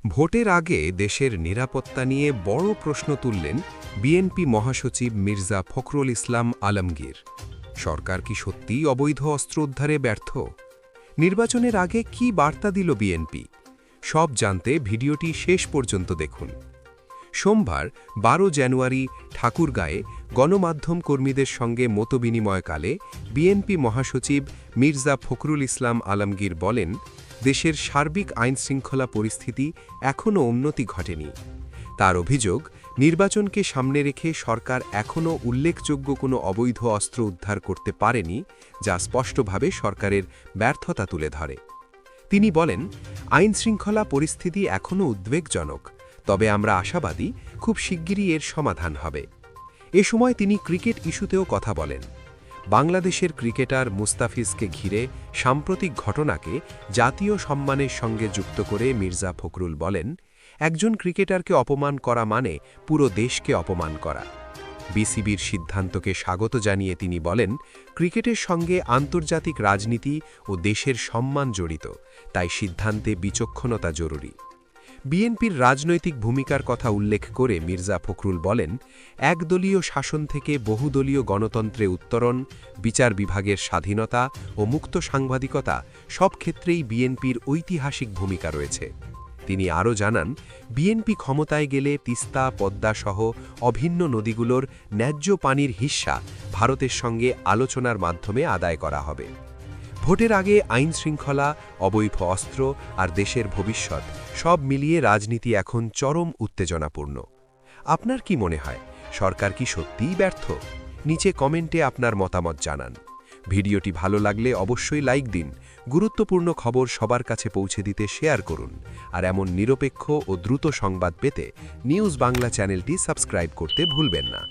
ভোটের আগে দেশের নিরাপত্তা নিয়ে বড় প্রশ্ন তুললেন বিএনপি মহাসচিব মির্জা ফখরুল ইসলাম আলমগীর। সরকার কি সত্যিই অবৈধ অস্ত্র উদ্ধারে ব্যর্থ? নির্বাচনের আগে কি বার্তা দিল বিএনপি? সব জানতে ভিডিওটি শেষ পর্যন্ত দেখুন। সোমবার ১২ জানুয়ারি ঠাকুরগাঁয়ে গণমাধ্যম কর্মীদের সঙ্গে মতবিনিময়কালে বিএনপি মহাসচিব মির্জা ফখরুল ইসলাম আলমগীর বলেন, দেশের সার্বিক আইনশৃঙ্খলা পরিস্থিতি এখনও উন্নতি ঘটেনি। তার অভিযোগ, নির্বাচনকে সামনে রেখে সরকার এখনও উল্লেখযোগ্য কোনো অবৈধ অস্ত্র উদ্ধার করতে পারেনি, যা স্পষ্টভাবে সরকারের ব্যর্থতা তুলে ধরে। তিনি বলেন, আইনশৃঙ্খলা পরিস্থিতি এখনও উদ্বেগজনক, তবে আমরা আশাবাদী খুব শিগগিরই এর সমাধান হবে। এ সময় তিনি ক্রিকেট ইস্যুতেও কথা বলেন। বাংলাদেশের ক্রিকেটার মুস্তাফিজকে ঘিরে সাম্প্রতিক ঘটনাকে জাতীয় সম্মানের সঙ্গে যুক্ত করে মির্জা ফখরুল বলেন, একজন ক্রিকেটারকে অপমান করা মানে পুরো দেশকে অপমান করা। বিসিবির সিদ্ধান্তকে স্বাগত জানিয়ে তিনি বলেন, ক্রিকেটের সঙ্গে আন্তর্জাতিক রাজনীতি ও দেশের সম্মান জড়িত, তাই সিদ্ধান্তে বিচক্ষণতা জরুরি। বিএনপির রাজনৈতিক ভূমিকার কথা উল্লেখ করে মির্জা ফখরুল বলেন, একদলীয় শাসন থেকে বহুদলীয় গণতন্ত্রে উত্তরণ, বিচার বিভাগের স্বাধীনতা ও মুক্ত সাংবাদিকতা সব ক্ষেত্রেই বিএনপির ঐতিহাসিক ভূমিকা রয়েছে। তিনি আরও জানান, বিএনপি ক্ষমতায় গেলে তিস্তা, পদ্মা সহ অভিন্ন নদীগুলোর ন্যায্য পানির হিস্সা ভারতের সঙ্গে আলোচনার মাধ্যমে আদায় করা হবে। ভোটের আগে আইনশৃঙ্খলা, অবৈধ অস্ত্র আর দেশের ভবিষ্যৎ সব মিলিয়ে রাজনীতি এখন চরম উত্তেজনাপূর্ণ। আপনার কি মনে হয়, সরকার কি সত্যিই ব্যর্থ? নিচে কমেন্টে আপনার মতামত জানান। ভিডিওটি ভালো লাগলে অবশ্যই লাইক দিন। গুরুত্বপূর্ণ খবর সবার কাছে পৌঁছে দিতে শেয়ার করুন। আর এমন নিরপেক্ষ ও দ্রুত সংবাদ পেতে নিউজ বাংলা চ্যানেলটি সাবস্ক্রাইব করতে ভুলবেন না।